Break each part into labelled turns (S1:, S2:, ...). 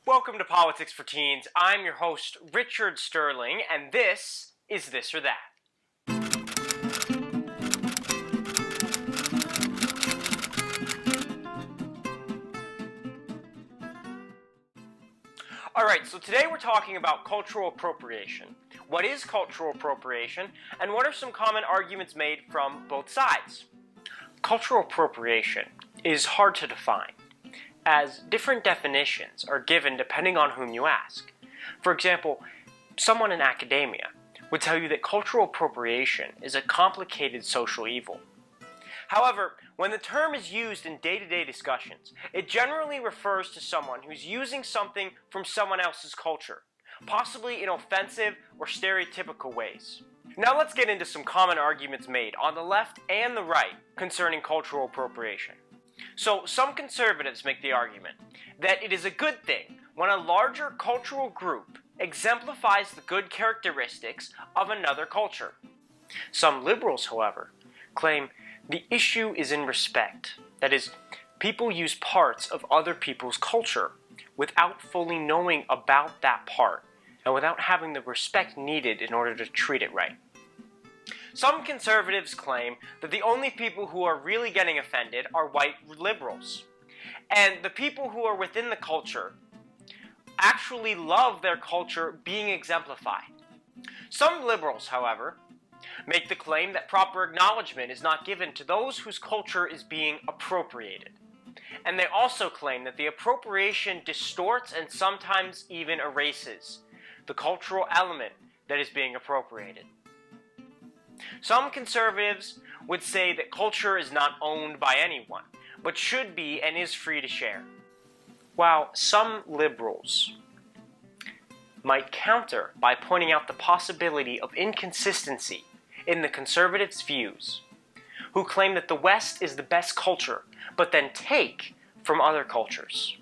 S1: Welcome to Politics for Teens. I'm your host, Richard Sterling, and this is This or That. Alright, so today we're talking about cultural appropriation. What is cultural appropriation, and what are some common arguments made from both sides? Cultural appropriation is hard to define, as different definitions are given depending on whom you ask. For example, someone in academia would tell you that cultural appropriation is a complicated social evil. However, when the term is used in day-to-day discussions, it generally refers to someone who's using something from someone else's culture, possibly in offensive or stereotypical ways. Now let's get into some common arguments made on the left and the right concerning cultural appropriation. So, some conservatives make the argument that it is a good thing when a larger cultural group exemplifies the good characteristics of another culture. Some liberals, however, claim the issue is in respect. That is, people use parts of other people's culture without fully knowing about that part and without having the respect needed in order to treat it right. Some conservatives claim that the only people who are really getting offended are white liberals, and the people who are within the culture actually love their culture being exemplified. Some liberals, however, make the claim that proper acknowledgement is not given to those whose culture is being appropriated. And they also claim that the appropriation distorts and sometimes even erases the cultural element that is being appropriated. Some conservatives would say that culture is not owned by anyone, but should be and is free to share. While some liberals might counter by pointing out the possibility of inconsistency in the conservatives' views, who claim that the West is the best culture, but then take from other cultures.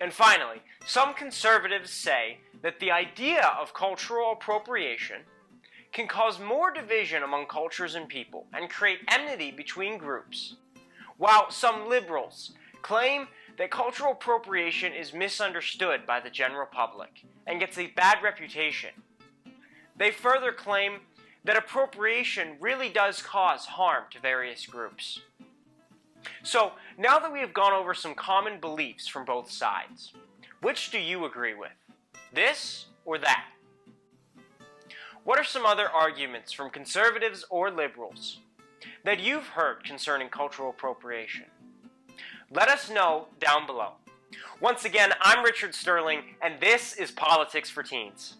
S1: And finally, some conservatives say that the idea of cultural appropriation can cause more division among cultures and people and create enmity between groups, while some liberals claim that cultural appropriation is misunderstood by the general public and gets a bad reputation. They further claim that appropriation really does cause harm to various groups. So, now that we have gone over some common beliefs from both sides, which do you agree with? This or that? What are some other arguments from conservatives or liberals that you've heard concerning cultural appropriation? Let us know down below. Once again, I'm Richard Sterling, and this is Politics for Teens.